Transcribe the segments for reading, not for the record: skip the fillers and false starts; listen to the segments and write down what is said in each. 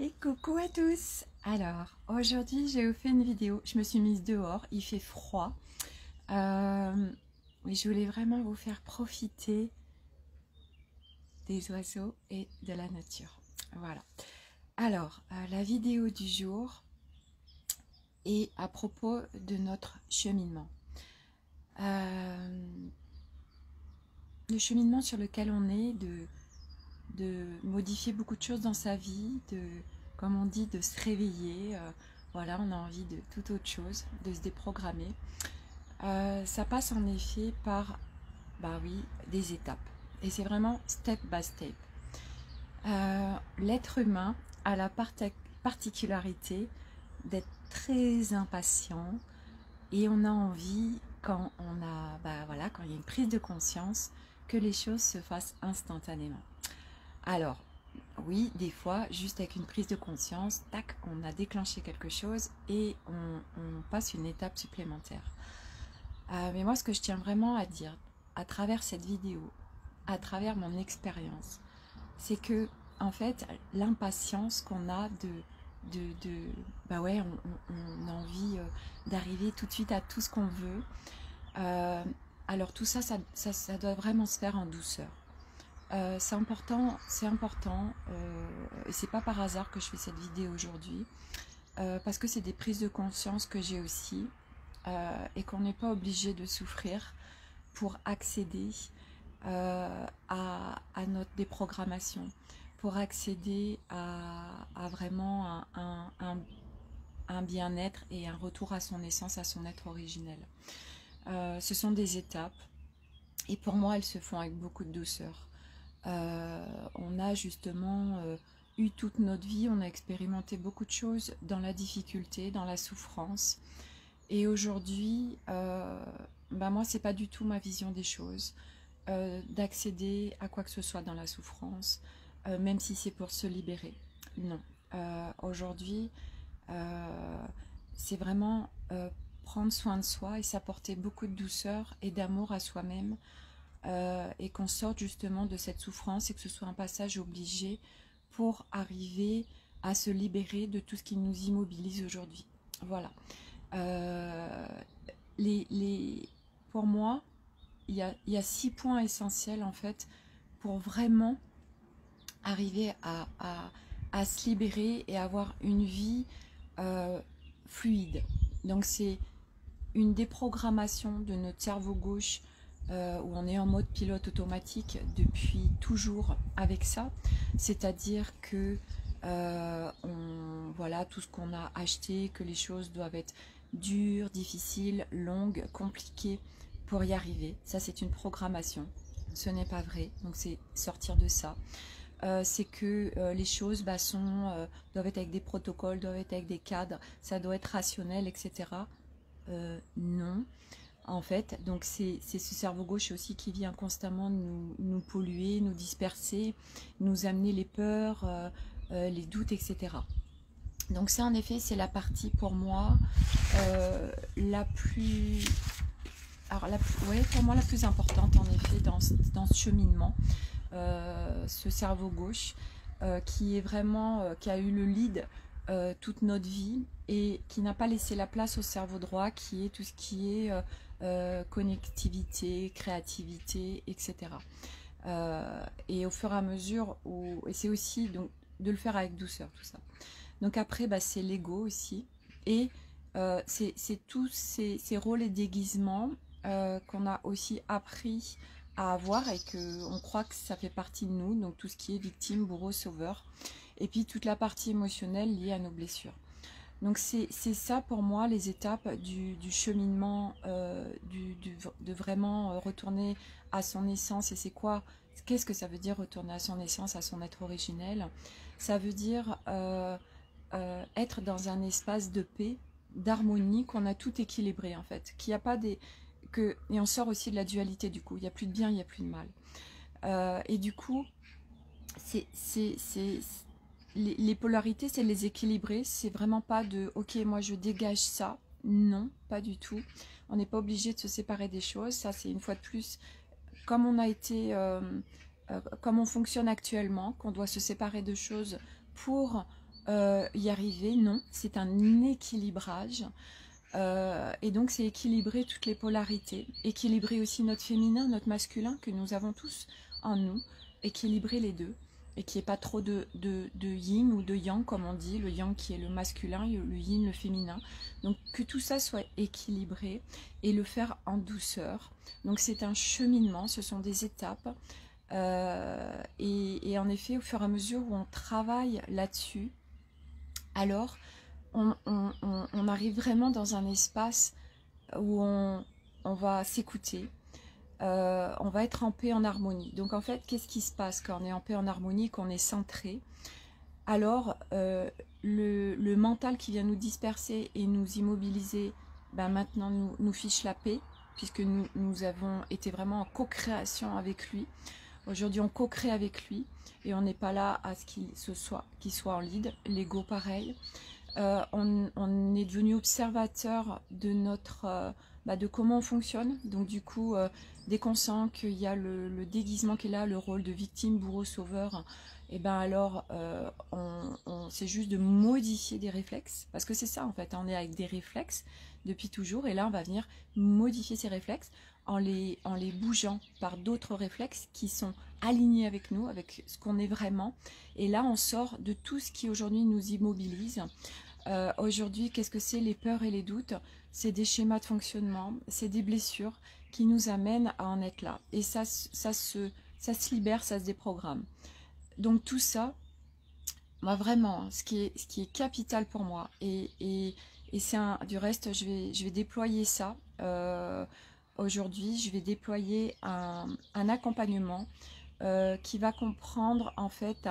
Et coucou à tous. Alors, aujourd'hui, j'ai fait une vidéo. Je me suis mise dehors, il fait froid. Mais je voulais vraiment vous faire profiter des oiseaux et de la nature. Voilà. Alors, la vidéo du jour est à propos de notre cheminement. Le cheminement sur lequel on est, de modifier beaucoup de choses dans sa vie, comme on dit, de se réveiller. Voilà, on a envie de toute autre chose, de se déprogrammer. Ça passe en effet par, bah oui, des étapes. Et c'est vraiment step by step. L'être humain a la particularité d'être très impatient et on a envie, quand on a, bah voilà, quand il y a une prise de conscience, que les choses se fassent instantanément. Alors, oui, des fois, juste avec une prise de conscience, tac, on a déclenché quelque chose et on passe une étape supplémentaire. Mais moi, ce que je tiens vraiment à dire, à travers cette vidéo, à travers mon expérience, c'est que, en fait, l'impatience qu'on a bah ouais, on a envie d'arriver tout de suite à tout ce qu'on veut. Alors tout ça, ça doit vraiment se faire en douceur. C'est important, et c'est pas par hasard que je fais cette vidéo aujourd'hui, parce que c'est des prises de conscience que j'ai aussi, et qu'on n'est pas obligé de souffrir pour accéder à notre déprogrammation, pour accéder à vraiment un bien-être et un retour à son essence, à son être originel. Ce sont des étapes, et pour moi elles se font avec beaucoup de douceur. On a justement eu toute notre vie, on a expérimenté beaucoup de choses dans la difficulté, dans la souffrance. Et aujourd'hui, bah moi, c'est pas du tout ma vision des choses, d'accéder à quoi que ce soit dans la souffrance, même si c'est pour se libérer. Non. Aujourd'hui, c'est vraiment prendre soin de soi et s'apporter beaucoup de douceur et d'amour à soi-même. Et qu'on sorte justement de cette souffrance et que ce soit un passage obligé pour arriver à se libérer de tout ce qui nous immobilise aujourd'hui. Voilà. Pour moi, il y a 6 points essentiels en fait pour vraiment arriver à se libérer et avoir une vie fluide. Donc c'est une déprogrammation de notre cerveau gauche, où on est en mode pilote automatique depuis toujours avec ça, c'est-à-dire que voilà, tout ce qu'on a acheté, que les choses doivent être dures, difficiles, longues, compliquées pour y arriver. Ça, c'est une programmation, ce n'est pas vrai, donc c'est sortir de ça. C'est que les choses doivent être avec des protocoles, doivent être avec des cadres, ça doit être rationnel, etc. Non, en fait, donc c'est ce cerveau gauche aussi qui vient constamment nous polluer, nous disperser, nous amener les peurs, les doutes, etc. Donc ça, en effet, c'est la partie pour moi la plus... Alors, ouais, pour moi la plus importante, en effet, dans ce cheminement, ce cerveau gauche, qui est vraiment, qui a eu le lead toute notre vie et qui n'a pas laissé la place au cerveau droit, qui est tout ce qui est connectivité, créativité, etc. Et au fur et à mesure, et c'est aussi donc, de le faire avec douceur, tout ça. Donc après, bah, c'est l'ego aussi, et c'est tous ces rôles et déguisements qu'on a aussi appris à avoir et qu'on croit que ça fait partie de nous, donc tout ce qui est victime, bourreau, sauveur, et puis toute la partie émotionnelle liée à nos blessures. Donc c'est ça pour moi les étapes du cheminement, de vraiment retourner à son essence. Et c'est quoi, qu'est-ce que ça veut dire retourner à son essence, à son être originel? Ça veut dire être dans un espace de paix, d'harmonie, qu'on a tout équilibré en fait, qu'il n'y a pas des... et on sort aussi de la dualité du coup, il n'y a plus de bien, il n'y a plus de mal. Et du coup, les polarités, c'est les équilibrer, c'est vraiment pas de « ok, moi je dégage ça », non, pas du tout. On n'est pas obligé de se séparer des choses, ça c'est une fois de plus, comme on a été, comme on fonctionne actuellement, qu'on doit se séparer de choses pour y arriver, non, c'est un équilibrage. Et donc c'est équilibrer toutes les polarités, équilibrer aussi notre féminin, notre masculin que nous avons tous en nous, équilibrer les deux, et qu'il n'y ait pas trop de yin ou de yang comme on dit, le yang qui est le masculin, le yin le féminin, donc que tout ça soit équilibré et le faire en douceur. Donc c'est un cheminement, ce sont des étapes, et en effet au fur et à mesure où on travaille là-dessus, alors on arrive vraiment dans un espace où on va s'écouter, on va être en paix, en harmonie. Donc en fait, qu'est-ce qui se passe quand on est en paix, en harmonie, qu'on est centré? Alors, le mental qui vient nous disperser et nous immobiliser, ben maintenant nous fiche la paix, puisque nous avons été vraiment en co-création avec lui. Aujourd'hui, on co-crée avec lui, et on n'est pas là à ce qu'il soit en lead. L'ego, pareil. On est devenu observateur de notre de comment on fonctionne. Donc du coup, dès qu'on sent qu'il y a le déguisement qui est là, le rôle de victime, bourreau, sauveur, et ben alors c'est juste de modifier des réflexes, parce que c'est ça en fait, on est avec des réflexes depuis toujours, et là on va venir modifier ces réflexes en les bougeant par d'autres réflexes qui sont alignés avec nous, avec ce qu'on est vraiment. Et là on sort de tout ce qui aujourd'hui nous immobilise. Aujourd'hui, qu'est-ce que c'est les peurs et les doutes? C'est des schémas de fonctionnement, c'est des blessures qui nous amènent à en être là. Et ça se libère, ça se déprogramme. Donc tout ça, moi vraiment, ce qui est capital pour moi, et c'est du reste, je vais déployer ça. Aujourd'hui, je vais déployer un accompagnement qui va comprendre en fait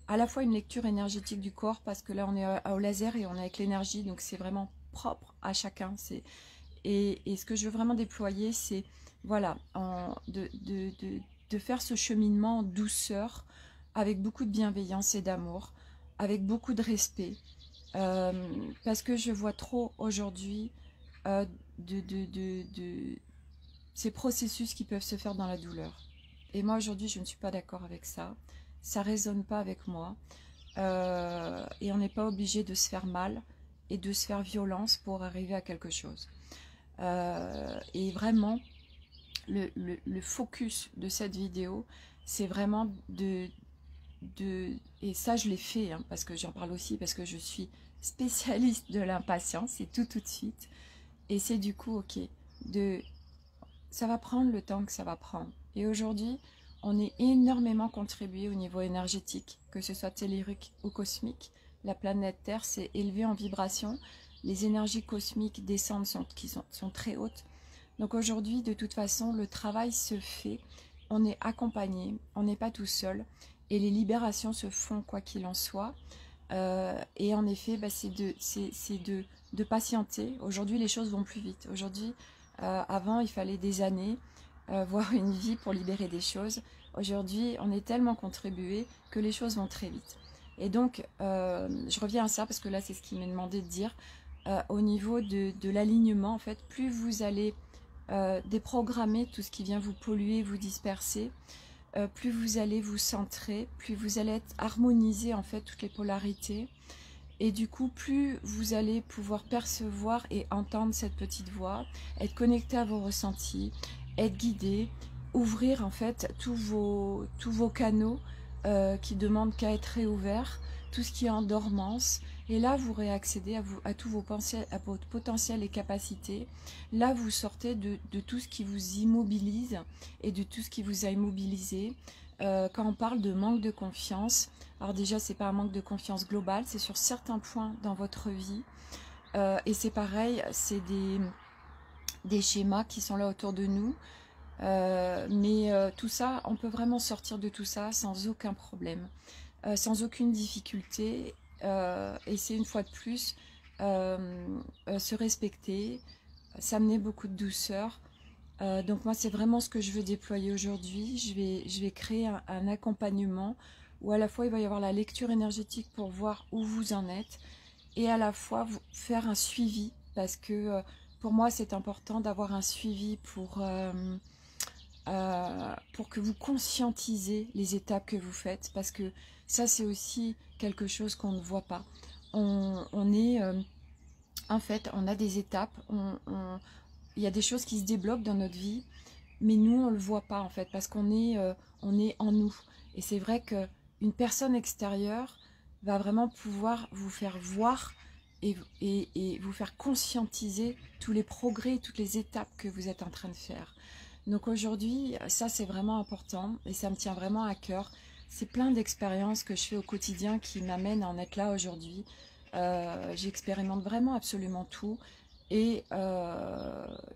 à la fois une lecture énergétique du corps, parce que là on est au laser et on est avec l'énergie, donc c'est vraiment propre à chacun. Et ce que je veux vraiment déployer, c'est voilà, de faire ce cheminement en douceur, avec beaucoup de bienveillance et d'amour, avec beaucoup de respect, parce que je vois trop aujourd'hui ces processus qui peuvent se faire dans la douleur. Et moi aujourd'hui je ne suis pas d'accord avec ça, ça ne résonne pas avec moi, et on n'est pas obligé de se faire mal et de se faire violence pour arriver à quelque chose. Et vraiment le focus de cette vidéo, c'est vraiment et ça je l'ai fait, hein, parce que j'en parle aussi, parce que je suis spécialiste de l'impatience, et tout de suite, et c'est du coup ok, ça va prendre le temps que ça va prendre. Et aujourd'hui, on est énormément contribué au niveau énergétique, que ce soit tellurique ou cosmique. La planète Terre s'est élevée en vibration. Les énergies cosmiques descendent, sont très hautes. Donc aujourd'hui, de toute façon, le travail se fait. On est accompagné, on n'est pas tout seul. Et les libérations se font quoi qu'il en soit. Et en effet, c'est de patienter. Aujourd'hui, les choses vont plus vite. Aujourd'hui, avant, il fallait des années, voire une vie pour libérer des choses. Aujourd'hui, on est tellement contribué que les choses vont très vite. Et donc, je reviens à ça parce que là, c'est ce qui m'est demandé de dire. Au niveau de l'alignement, en fait, plus vous allez déprogrammer tout ce qui vient vous polluer, vous disperser, plus vous allez vous centrer, plus vous allez être harmoniser en fait toutes les polarités. Et du coup, plus vous allez pouvoir percevoir et entendre cette petite voix, être connecté à vos ressentis, être guidé, ouvrir en fait tous vos canaux qui demandent qu'à être réouverts, tout ce qui est en dormance. Et là, vous réaccédez à tous vos pensées, à votre potentiel et capacités. Là, vous sortez de tout ce qui vous immobilise et de tout ce qui vous a immobilisé. Quand on parle de manque de confiance, alors déjà, c'est pas un manque de confiance global, c'est sur certains points dans votre vie. Et c'est pareil, c'est des schémas qui sont là autour de nous. Mais tout ça, on peut vraiment sortir de tout ça sans aucun problème, sans aucune difficulté. Et c'est une fois de plus se respecter, s'amener beaucoup de douceur. Donc moi c'est vraiment ce que je veux déployer aujourd'hui. Je vais créer un accompagnement où à la fois il va y avoir la lecture énergétique pour voir où vous en êtes, et à la fois faire un suivi, parce que pour moi c'est important d'avoir un suivi pour que vous conscientisez les étapes que vous faites, parce que Ça, c'est aussi quelque chose qu'on ne voit pas. En fait, on a des étapes, il y a des choses qui se débloquent dans notre vie, mais nous, on ne le voit pas, en fait, parce on est en nous. Et c'est vrai qu'une personne extérieure va vraiment pouvoir vous faire voir et vous faire conscientiser tous les progrès, toutes les étapes que vous êtes en train de faire. Donc aujourd'hui, ça c'est vraiment important et ça me tient vraiment à cœur. C'est plein d'expériences que je fais au quotidien qui m'amènent à en être là aujourd'hui. J'expérimente vraiment absolument tout et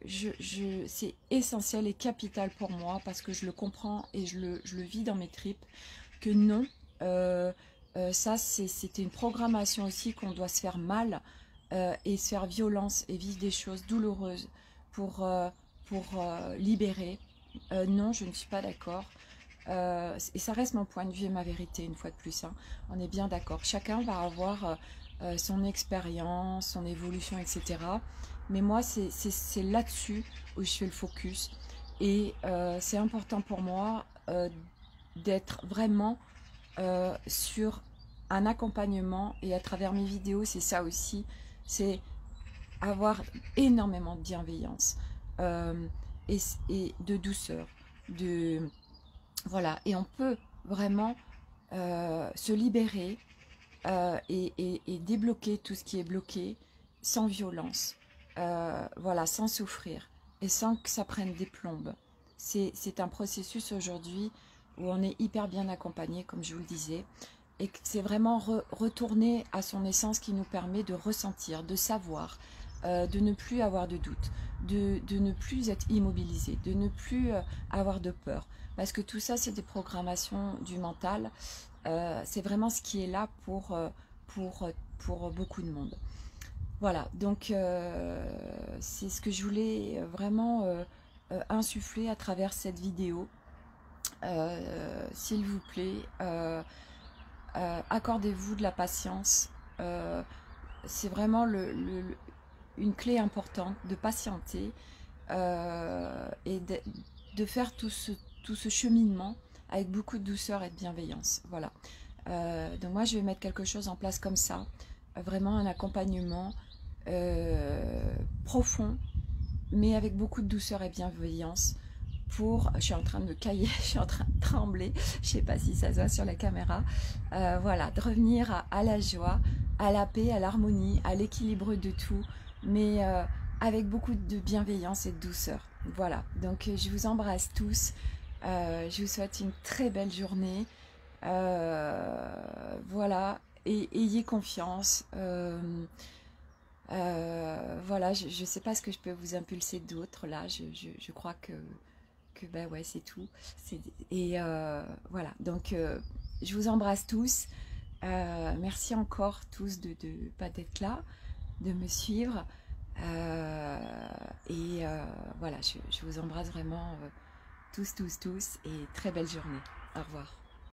c'est essentiel et capital pour moi parce que je le comprends et je le vis dans mes tripes que non, ça c'était une programmation aussi qu'on doit se faire mal et se faire violence et vivre des choses douloureuses pour libérer. Non, je ne suis pas d'accord. Et ça reste mon point de vue et ma vérité, une fois de plus. Hein. On est bien d'accord. Chacun va avoir son expérience, son évolution, etc. Mais moi, c'est là-dessus où je fais le focus. Et c'est important pour moi d'être vraiment sur un accompagnement. Et à travers mes vidéos, c'est ça aussi. C'est avoir énormément de bienveillance et de douceur. Voilà. Et on peut vraiment se libérer et débloquer tout ce qui est bloqué sans violence, voilà, sans souffrir et sans que ça prenne des plombes. C'est un processus aujourd'hui où on est hyper bien accompagné, comme je vous le disais, et que c'est vraiment retourner à son essence qui nous permet de ressentir, de savoir, de ne plus avoir de doute, de ne plus être immobilisé, de ne plus avoir de peur. Parce que tout ça, c'est des programmations du mental. C'est vraiment ce qui est là pour beaucoup de monde. Voilà, donc c'est ce que je voulais vraiment insuffler à travers cette vidéo. S'il vous plaît, accordez-vous de la patience. C'est vraiment une clé importante de patienter et de faire tout ce cheminement avec beaucoup de douceur et de bienveillance. Voilà. Donc moi, je vais mettre quelque chose en place comme ça. Vraiment un accompagnement profond, mais avec beaucoup de douceur et bienveillance. Je suis en train de me cailler, je suis en train de trembler, je sais pas si ça se voit sur la caméra, voilà, de revenir à la joie, à la paix, à l'harmonie, à l'équilibre de tout, mais avec beaucoup de bienveillance et de douceur. Voilà, donc je vous embrasse tous, je vous souhaite une très belle journée, voilà, et ayez confiance. Voilà, je ne sais pas ce que je peux vous impulser d'autre là, je crois que ben ouais, c'est tout. Et voilà, donc je vous embrasse tous. Merci encore tous de pas d'être là, de me suivre. Et voilà, je vous embrasse vraiment tous et très belle journée. Au revoir.